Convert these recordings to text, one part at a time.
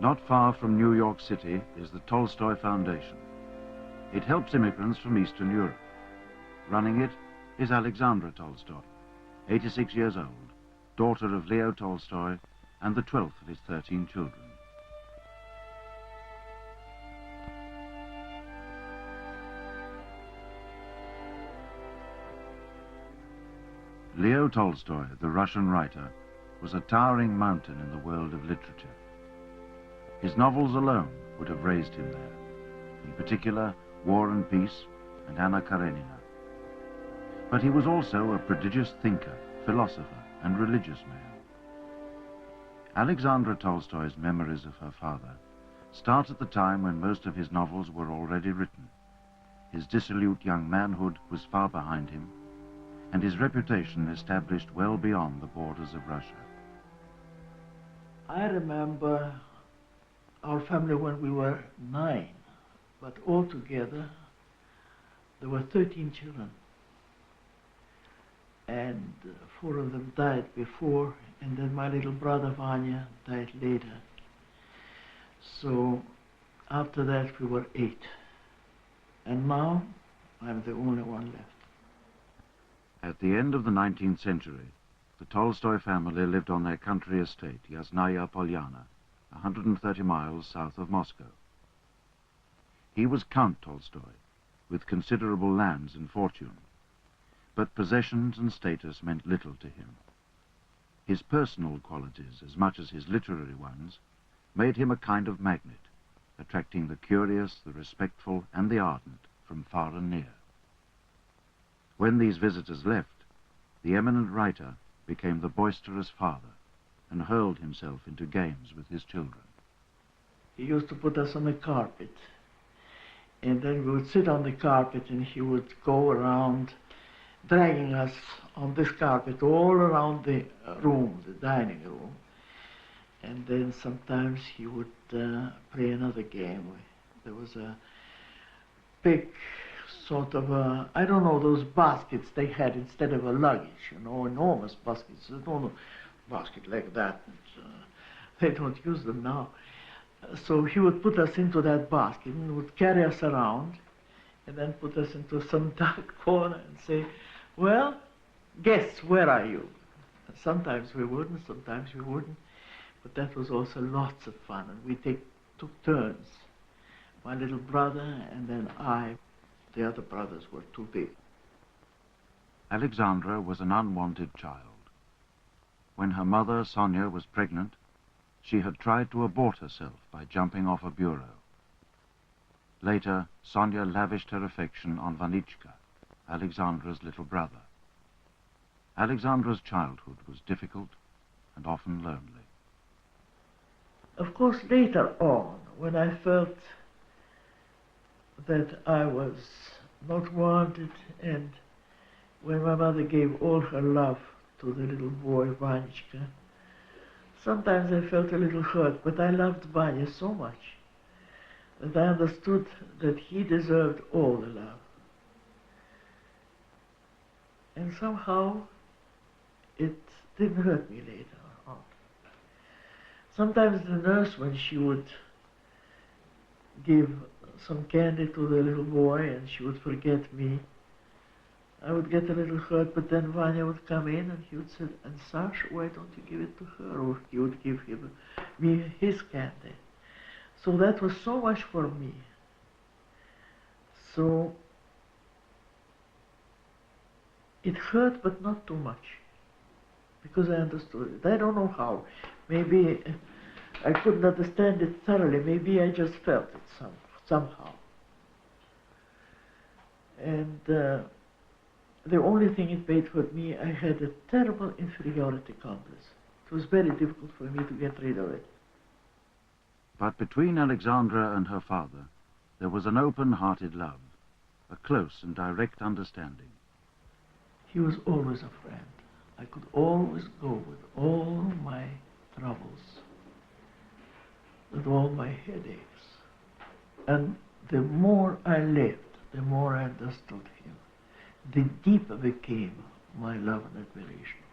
Not far from New York City is the Tolstoy Foundation. It helps immigrants from Eastern Europe. Running it is Alexandra Tolstoy, 86 years old, daughter of Leo Tolstoy and the 12th of his 13 children. Leo Tolstoy, the Russian writer, was a towering mountain in the world of literature. His novels alone would have raised him there, in particular War and Peace and Anna Karenina. But he was also a prodigious thinker, philosopher, and religious man. Alexandra Tolstoy's memories of her father start at the time when most of his novels were already written. His dissolute young manhood was far behind him, and his reputation established well beyond the borders of Russia. I remember our family when we were 9, but altogether there were 13 children. And 4 of them died before, and then my little brother Vanya died later. So after that we were 8. And now I'm the only one left. At the end of the 19th century, the Tolstoy family lived on their country estate, Yasnaya Polyana, 130 miles south of Moscow. He was Count Tolstoy, with considerable lands and fortune, but possessions and status meant little to him. His personal qualities, as much as his literary ones, made him a kind of magnet, attracting the curious, the respectful, and the ardent from far and near. When these visitors left, the eminent writer became the boisterous father and hurled himself into games with his children. He used to put us on the carpet, and then we would sit on the carpet and he would go around dragging us on this carpet all around the room, the dining room. And then sometimes he would play another game. There was a big sort of a, I don't know, those baskets they had instead of a luggage, you know, enormous baskets. They don't know, basket like that. They don't use them now. So he would put us into that basket and would carry us around and then put us into some dark corner and say, well, guess, where are you? And sometimes we would and sometimes we wouldn't. But that was also lots of fun, and we took turns. My little brother and then I. The other brothers were too big. Alexandra was an unwanted child. When her mother, Sonia, was pregnant, she had tried to abort herself by jumping off a bureau. Later, Sonia lavished her affection on Vanichka, Alexandra's little brother. Alexandra's childhood was difficult and often lonely. Of course, later on, when I felt that I was not wanted, and when my mother gave all her love to the little boy, Vanichka, sometimes I felt a little hurt, but I loved Vanya so much that I understood that he deserved all the love. And somehow it didn't hurt me later on. Sometimes the nurse, when she would give some candy to the little boy and she would forget me, I would get a little hurt, but then Vanya would come in and he would say, and Sasha, why don't you give it to her? Or he would give me his candy. So that was so much for me. So it hurt, but not too much, because I understood it. I don't know how. Maybe I couldn't understand it thoroughly. Maybe I just felt it somehow. And the only thing it made for me, I had a terrible inferiority complex. It was very difficult for me to get rid of it. But between Alexandra and her father, there was an open-hearted love, a close and direct understanding. He was always a friend. I could always go with all my troubles, with all my headaches. And the more I lived, the more I understood him, the deeper became my love and admiration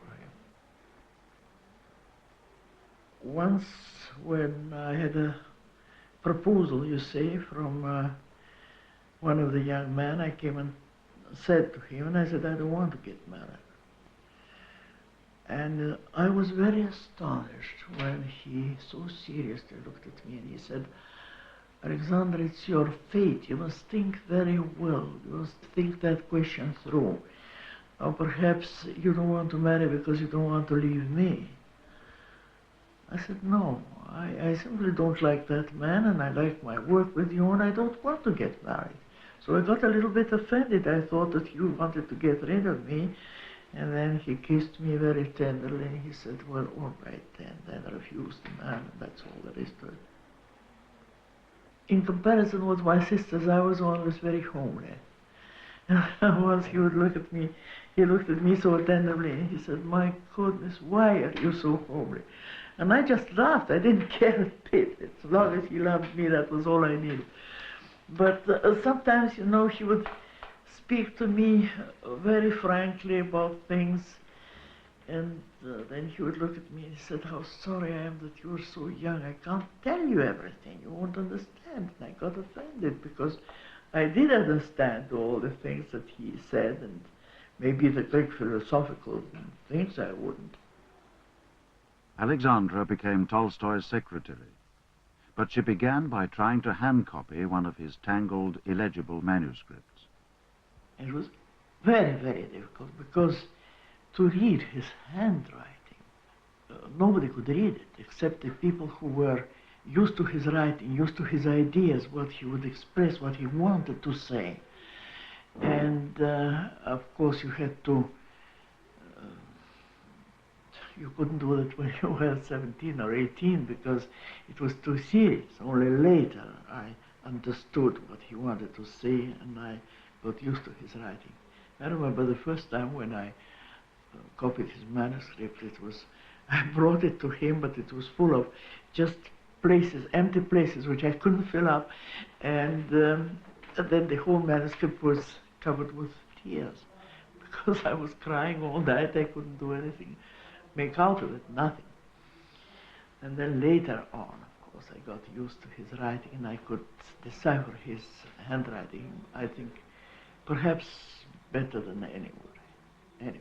once when I had a proposal, you say, from one of the young men, I came and said to him, and I said, I don't want to get married. And I was very astonished when he so seriously looked at me and he said, Alexander, it's your fate. You must think very well. You must think that question through. Or perhaps you don't want to marry because you don't want to leave me. I said, no, I simply don't like that man, and I like my work with you, and I don't want to get married. So I got a little bit offended. I thought that you wanted to get rid of me. And then he kissed me very tenderly, and he said, well, all right then refused the man, and that's all there is to it. In comparison with my sisters, I was always very homely. And once he would look at me, he looked at me so tenderly, and he said, my goodness, why are you so homely? And I just laughed. I didn't care a bit. As long as he loved me, that was all I needed. But sometimes, you know, he would speak to me very frankly about things, and then he would look at me and he said, how sorry I am that you're so young. I can't tell you everything. You won't understand. And I got offended because I did understand all the things that he said, and maybe the Greek philosophical things I wouldn't. Alexandra became Tolstoy's secretary, but she began by trying to hand copy one of his tangled, illegible manuscripts. It was very, very difficult because to read his handwriting, nobody could read it except the people who were used to his writing, used to his ideas, what he would express, what he wanted to say. And of course you had to, you couldn't do it when you were 17 or 18 because it was too serious. Only later I understood what he wanted to say, and I got used to his writing. I remember the first time when I copied his manuscript, I brought it to him, but it was full of just places, empty places, which I couldn't fill up, and then the whole manuscript was covered with tears, because I was crying all night. I couldn't do anything, make out of it, nothing. And then later on, of course, I got used to his writing, and I could decipher his handwriting, I think, perhaps better than anybody.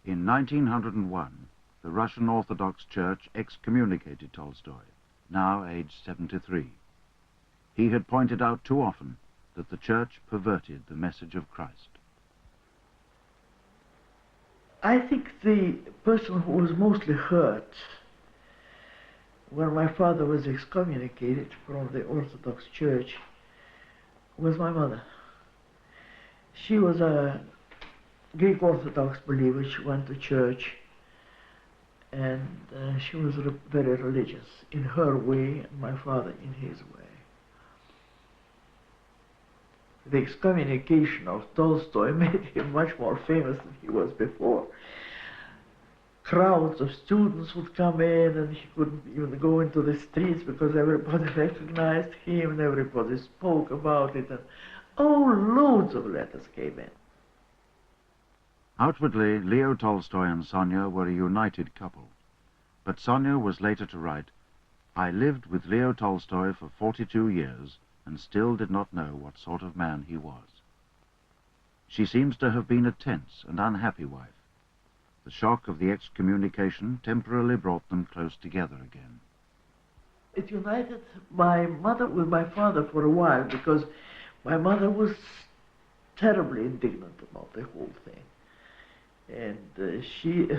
In 1901, the Russian Orthodox Church excommunicated Tolstoy, now aged 73. He had pointed out too often that the Church perverted the message of Christ. I think the person who was mostly hurt when my father was excommunicated from the Orthodox Church was my mother. She was a Greek Orthodox believer. She went to church, and she was very religious in her way, and my father in his way. The excommunication of Tolstoy made him much more famous than he was before. Crowds of students would come in, and he couldn't even go into the streets because everybody recognized him and everybody spoke about it, and loads of letters came in. Outwardly, Leo Tolstoy and Sonia were a united couple, but Sonia was later to write, I lived with Leo Tolstoy for 42 years and still did not know what sort of man he was. She seems to have been a tense and unhappy wife. The shock of the excommunication temporarily brought them close together again. It united my mother with my father for a while because my mother was terribly indignant about the whole thing. And she,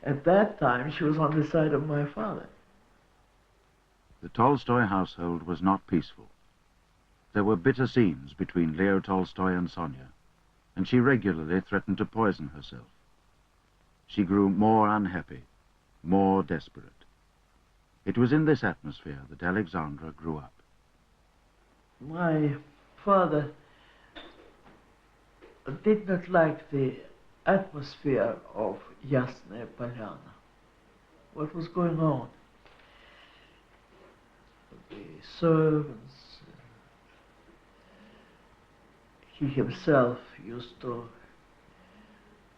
at that time, she was on the side of my father. The Tolstoy household was not peaceful. There were bitter scenes between Leo Tolstoy and Sonia, and she regularly threatened to poison herself. She grew more unhappy, more desperate. It was in this atmosphere that Alexandra grew up. My father did not like the atmosphere of Yasnaya Polyana. What was going on? The servants, he himself used to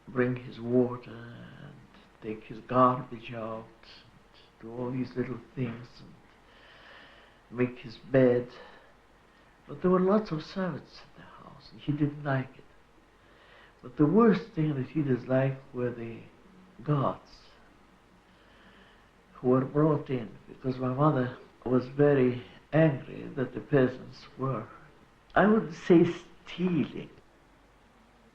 bring his water and take his garbage out, do all these little things, and make his bed. But there were lots of servants in the house, and he didn't like it. But the worst thing that he disliked were the guards who were brought in, because my mother was very angry that the peasants were, I would say, stealing.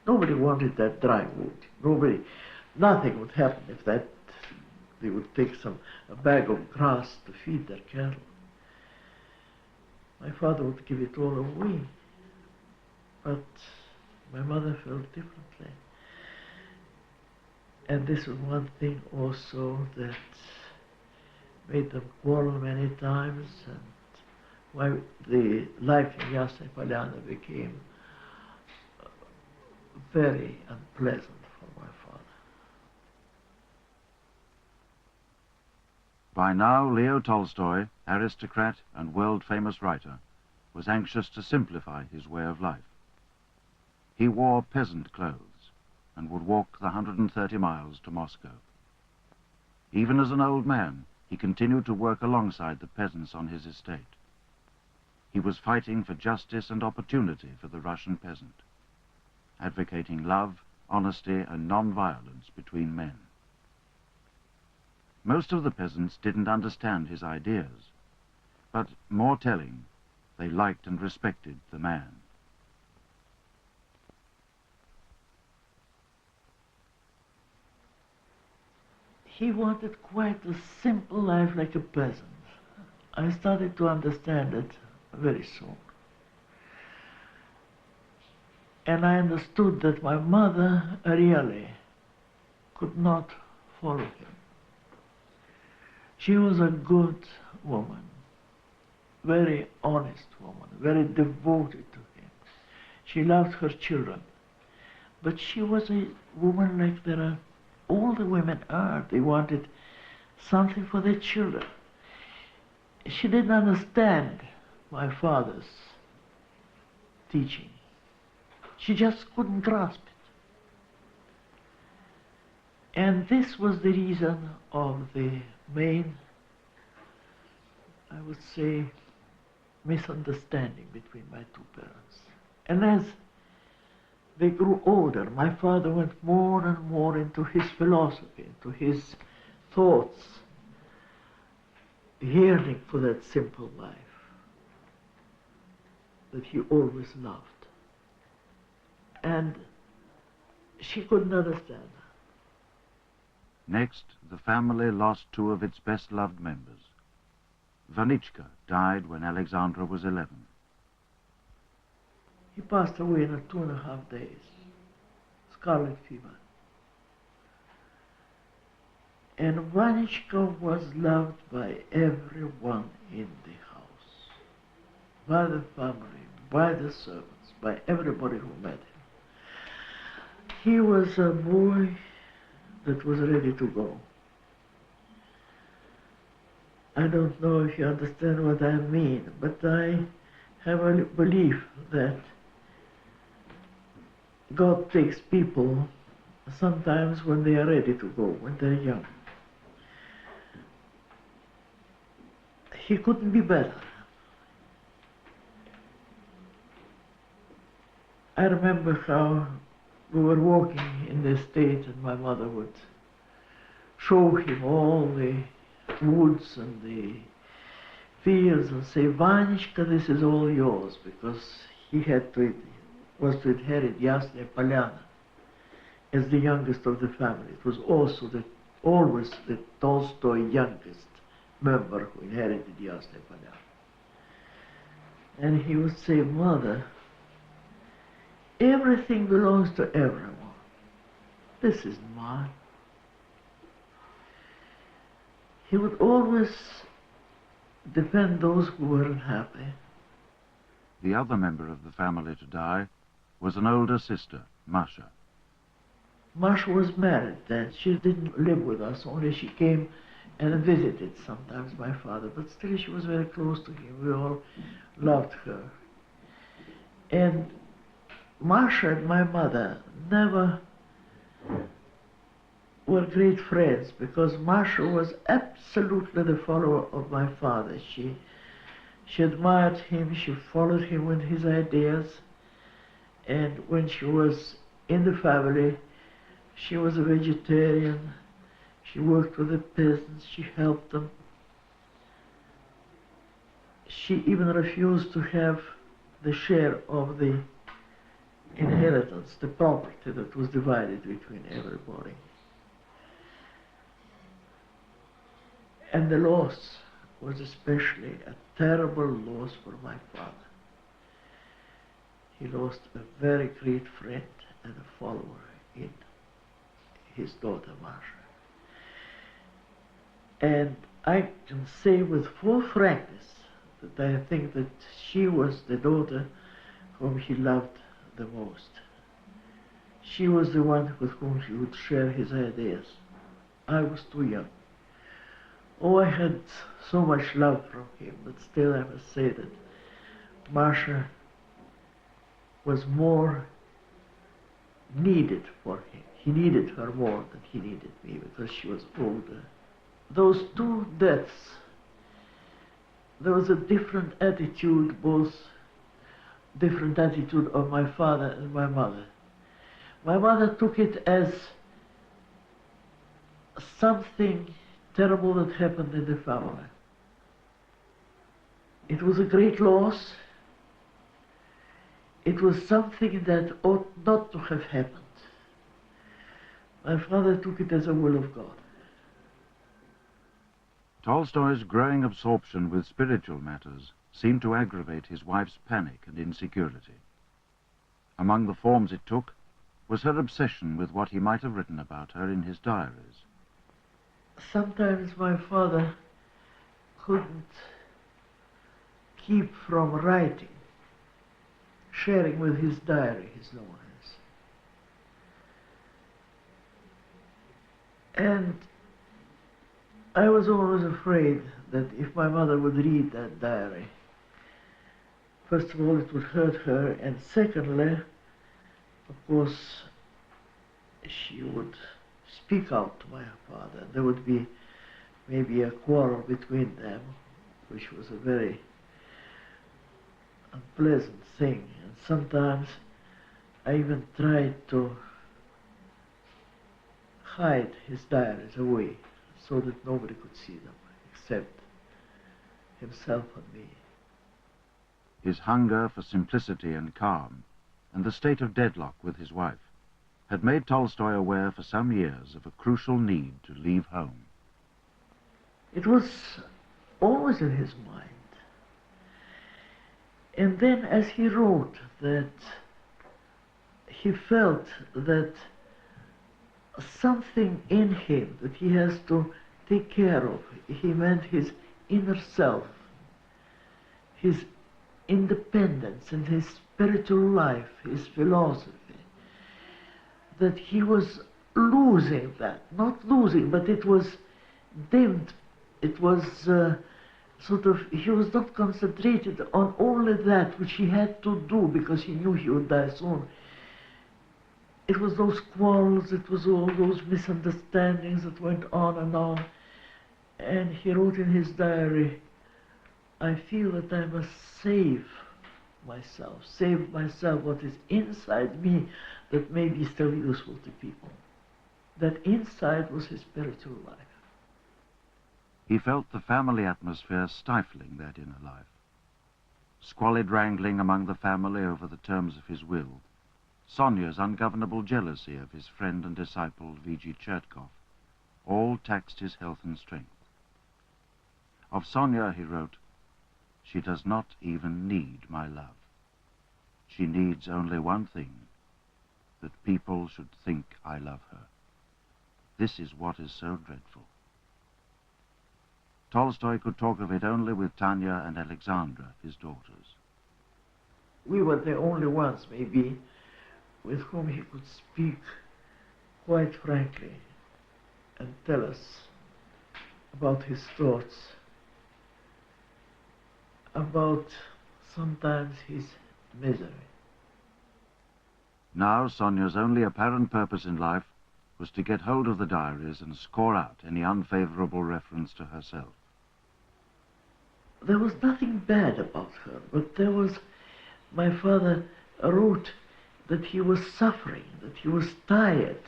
Nobody wanted that dry wood. Nothing would happen if they would take a bag of grass to feed their cattle. My father would give it all away, but my mother felt differently. And this was one thing also that made them quarrel many times, and why the life in Yasna Polyana became very unpleasant for my father. By now, Leo Tolstoy, aristocrat and world-famous writer, was anxious to simplify his way of life. He wore peasant clothes and would walk the 130 miles to Moscow. Even as an old man, he continued to work alongside the peasants on his estate. He was fighting for justice and opportunity for the Russian peasant, advocating love, honesty, and non-violence between men. Most of the peasants didn't understand his ideas, but more telling, they liked and respected the man. He wanted quite a simple life like a peasant. I started to understand it very soon. And I understood that my mother really could not follow him. She was a good woman, very honest woman, very devoted to him. She loved her children. But she was a woman like all the women are. They wanted something for their children. She didn't understand my father's teaching. She just couldn't grasp it. And this was the reason of the main, I would say, misunderstanding between my two parents. And as they grew older, my father went more and more into his philosophy, into his thoughts, yearning for that simple life that he always loved. And she couldn't understand. Next, the family lost two of its best-loved members. Vanichka died when Alexandra was 11. He passed away in 2.5 days, scarlet fever. And Vanichka was loved by everyone in the house, by the family, by the servants, by everybody who met him. He was a boy that was ready to go. I don't know if you understand what I mean, but I have a belief that God takes people sometimes when they are ready to go, when they're young. He couldn't be better. I remember how we were walking in the estate and my mother would show him all the woods and the fields and say, Vanichka, this is all yours, because he was to inherit Yasna Polyana as the youngest of the family. It was also always the Tolstoy youngest member who inherited Yasna Polyana. And he would say, Mother, everything belongs to everyone. This is mine. He would always defend those who were unhappy. The other member of the family to die was an older sister, Masha. Masha was married then. She didn't live with us, only she came and visited sometimes my father, but still she was very close to him. We all loved her. And Masha and my mother never were great friends because Masha was absolutely the follower of my father. She admired him, she followed him with his ideas, and when she was in the family, she was a vegetarian. She worked with the peasants, she helped them. She even refused to have the share of the inheritance, the property that was divided between everybody. And the loss was especially a terrible loss for my father. He lost a very great friend and a follower in his daughter Masha. And I can say with full frankness that I think that she was the daughter whom he loved the most. She was the one with whom he would share his ideas. I was too young. Oh, I had so much love from him, but still I must say that Masha was more needed for him. He needed her more than he needed me because she was older. Those two deaths, there was a different attitude, both different attitude of my father and my mother. My mother took it as something terrible that happened in the family. It was a great loss. It was something that ought not to have happened. My father took it as a will of God. Tolstoy's growing absorption with spiritual matters seemed to aggravate his wife's panic and insecurity. Among the forms it took was her obsession with what he might have written about her in his diaries. Sometimes my father couldn't keep from writing, sharing with his diary his loneliness. And I was always afraid that if my mother would read that diary, first of all it would hurt her, and secondly, of course, she would speak out to my father. There would be maybe a quarrel between them, which was a very unpleasant thing. And sometimes I even tried to hide his diaries away so that nobody could see them except himself and me. His hunger for simplicity and calm, and the state of deadlock with his wife, had made Tolstoy aware for some years of a crucial need to leave home. It was always in his mind. And then as he wrote that he felt that something in him that he has to take care of, he meant his inner self, his independence and his spiritual life, his philosophy, that he was losing that. Not losing, but it was dimmed. It was he was not concentrated on only that which he had to do because he knew he would die soon. It was those quarrels, it was all those misunderstandings that went on and on. And he wrote in his diary, I feel that I must save myself what is inside me that may be still useful to people. That inside was his spiritual life. He felt the family atmosphere stifling that inner life. Squalid wrangling among the family over the terms of his will, Sonia's ungovernable jealousy of his friend and disciple V.G. Chertkov, all taxed his health and strength. Of Sonia he wrote, "She does not even need my love. She needs only one thing, that people should think I love her. This is what is so dreadful." Tolstoy could talk of it only with Tanya and Alexandra, his daughters. We were the only ones, maybe, with whom he could speak quite frankly and tell us about his thoughts, about sometimes his misery. Now Sonia's only apparent purpose in life was to get hold of the diaries and score out any unfavorable reference to herself. There was nothing bad about her, but there was, my father wrote that he was suffering, that he was tired.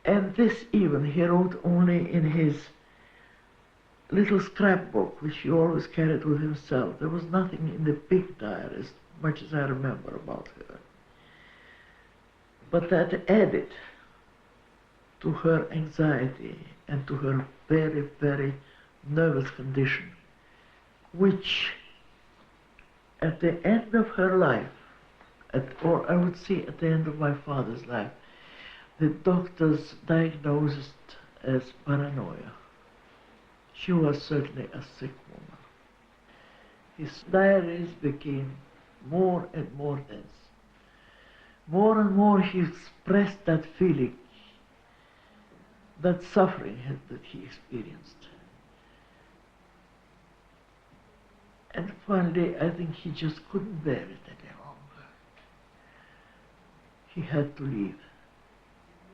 And this even he wrote only in his little scrapbook, which he always carried with himself. There was nothing in the big diaries, much as I remember about her. But that added to her anxiety and to her very, very nervous condition, which at the end of her life, or I would say at the end of my father's life, the doctors diagnosed it as paranoia. She was certainly a sick woman. His diaries became more and more dense. More and more he expressed that feeling, that suffering that he experienced. And finally, I think he just couldn't bear it any longer. He had to leave.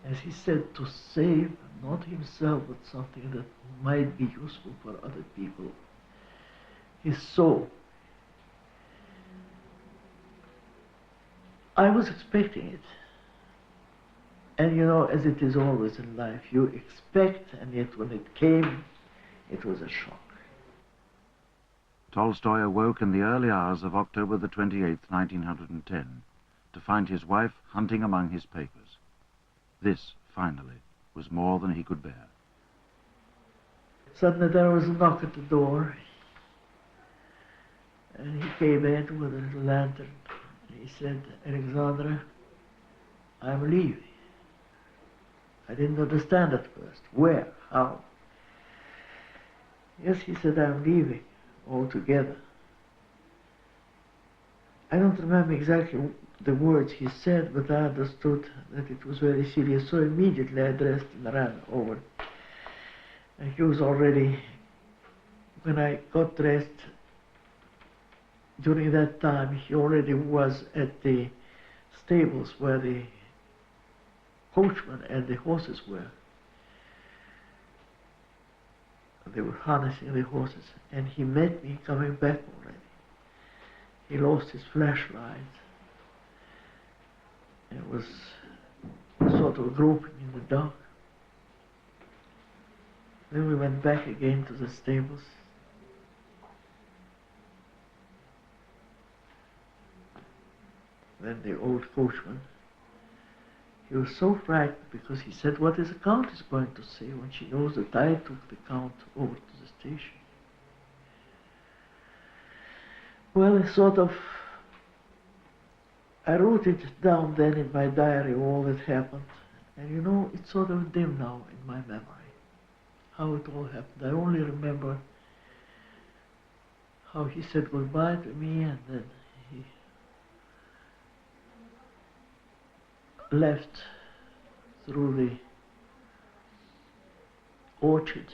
As he said, to save not himself, but something that might be useful for other people. His soul. I was expecting it. And you know, as it is always in life, you expect, and yet when it came, it was a shock. Tolstoy awoke in the early hours of October the 28th, 1910, to find his wife hunting among his papers. This, finally, was more than he could bear. Suddenly there was a knock at the door, and he came in with a little lantern. He said, "Alexandra, I'm leaving." I didn't understand at first. Where? How? Yes, he said, "I'm leaving altogether." I don't remember exactly the words he said, but I understood that it was very serious. So immediately I dressed and ran over. And he was already, when I got dressed, during that time, he already was at the stables where the coachman and the horses were. They were harnessing the horses, and he met me coming back already. He lost his flashlight and was sort of groping in the dark. Then we went back again to the stables. Then the old coachman, he was so frightened because he said, "What is the Countess going to say when she knows that I took the Count over to the station?" Well, I wrote it down then in my diary, all that happened. And you know, it's sort of dim now in my memory, how it all happened. I only remember how he said goodbye to me, and then he left through the orchard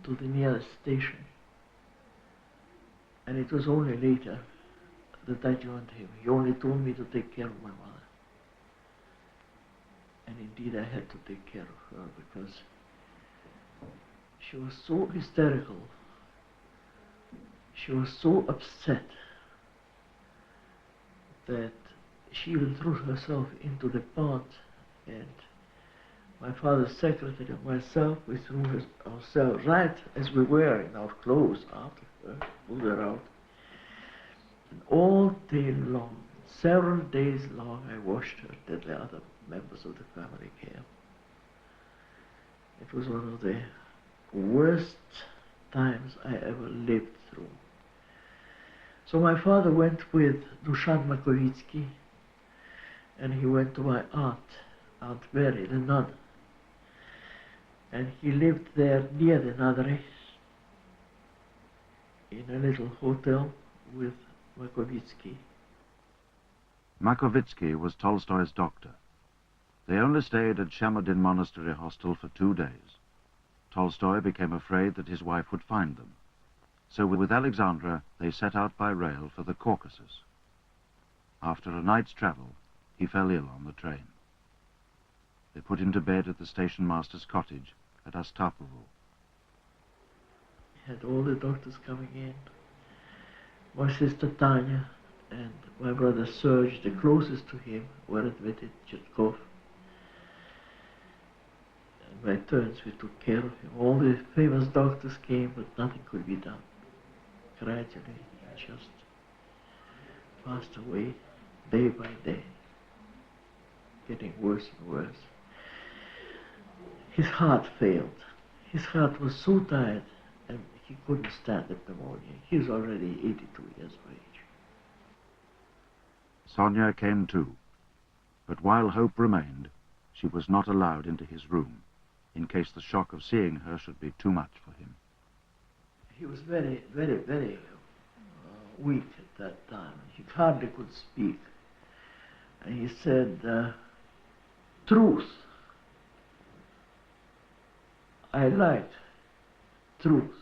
to the nearest station. And it was only later that I joined him. He only told me to take care of my mother. And indeed I had to take care of her because she was so hysterical. She was so upset that she even threw herself into the pond, and my father's secretary and myself, we threw ourselves right as we were in our clothes after her, pulled her out. And all day long, several days long, I watched her till the other members of the family came. It was one of the worst times I ever lived through. So my father went with Dusan Makovitsky, and he went to my Aunt Mary, the nun. And he lived there near the nunnery, in a little hotel with Makovitsky. Makovitsky was Tolstoy's doctor. They only stayed at Shamadin Monastery Hostel for 2 days. Tolstoy became afraid that his wife would find them. So with Alexandra, they set out by rail for the Caucasus. After a night's travel, He fell ill on the train. They put him to bed at the station master's cottage at Astapovo. Had all the doctors coming in. My sister Tanya and my brother Serge, the closest to him, were admitted, Chetkov. And by turns we took care of him. All the famous doctors came, but nothing could be done. Gradually, he just passed away day by day, getting worse and worse. His heart failed. His heart was so tired and he couldn't stand the pneumonia. He was already 82 years of age. Sonia came too, but while hope remained, she was not allowed into his room, in case the shock of seeing her should be too much for him. He was very, very, very weak at that time. He hardly could speak. And he said, truth. I like truth.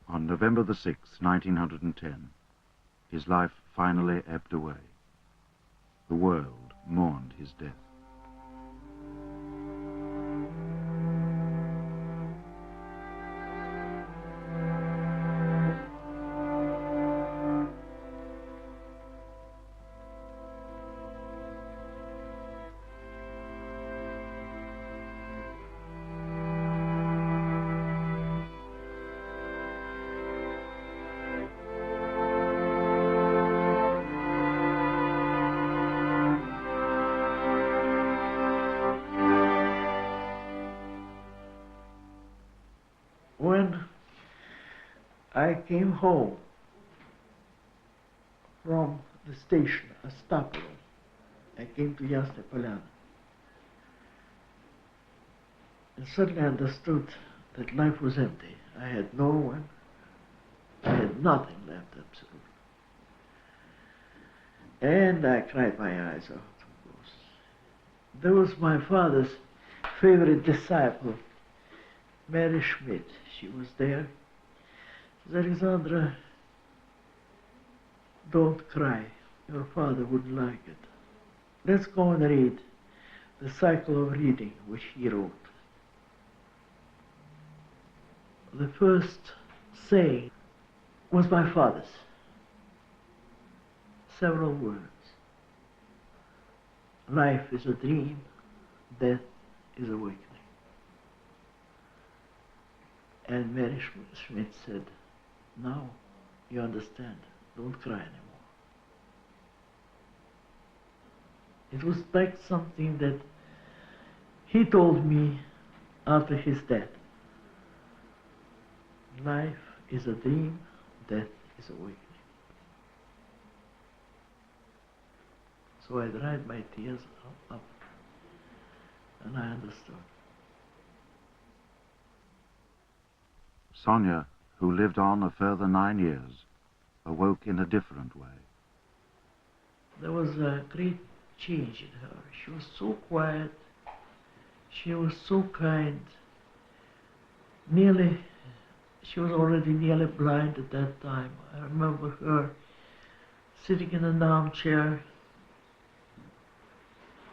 On November the 6th, 1910, his life finally ebbed away. The world mourned his death. When I came home from the station, Astapovo, I came to Yasna Polyana, and suddenly I understood that life was empty. I had no one, I had nothing left, absolutely. And I cried my eyes out, of course. There was my father's favorite disciple, Mary Schmidt. She was there. She said, Alexandra, don't cry. Your father wouldn't like it. Let's go and read the cycle of reading which he wrote. The first saying was my father's. Several words. Life is a dream, death is awakening. And Mary Schmidt said, now you understand, don't cry anymore. It was like something that he told me after his death. Life is a dream, death is awakening. So I dried my tears up and I understood. Sonia, who lived on a further 9 years, awoke in a different way. There was a great change in her. She was so quiet, she was so kind. She was already nearly blind at that time. I remember her sitting in an armchair,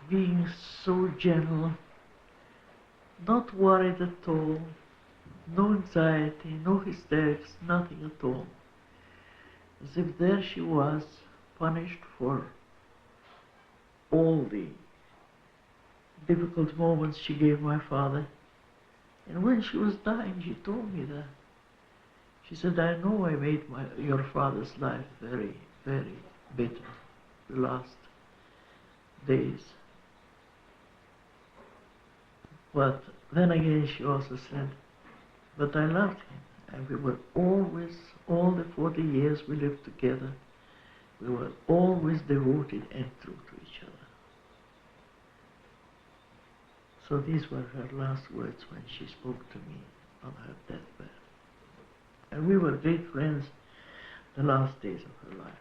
being so gentle, not worried at all, no anxiety, no hysterics, nothing at all. As if there she was, punished for all the difficult moments she gave my father. And when she was dying, she told me that. She said, I know I made your father's life very, very bitter, the last days. But then again, she also said, but I loved him, and we were always, all the 40 years we lived together, we were always devoted and true to each other. So these were her last words when she spoke to me on her deathbed. And we were great friends the last days of her life.